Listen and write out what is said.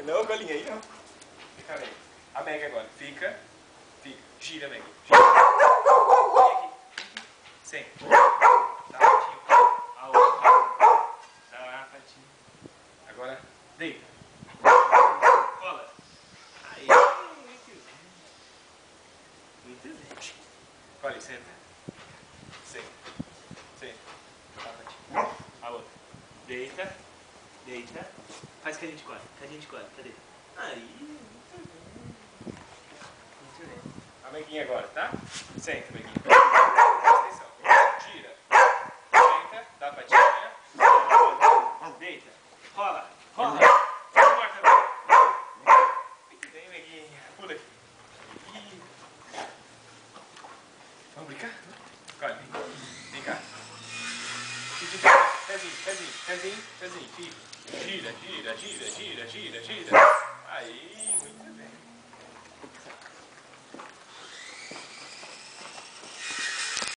Não, colinha aí, não. Fica, Meg. A Meg agora. Fica. Gira, Meg. Gira. Vem aqui. Senta. Dá a patinha. A outra. Dá a patinha. Agora, deita. Rola. Aí. Muito bem. Colhe, senta. Senta. Senta. Dá a patinha. A outra. Deita. Deita. Faz que a gente corre. Que a gente corre. Cadê? Aí. Muito bem. A Meguinha agora, tá? Senta, Meguinha. Presta atenção. Gira. Senta. Dá a patinha. Deita. Rola. Rola. Morta, Meguinha. Muito bem, Meguinha. Pula aqui. Vamos brincar? Corre. Vem cá. Pezinho, pezinho, pezinho, pezinho. Fica. Gira, gira, gira, gira, gira, gira.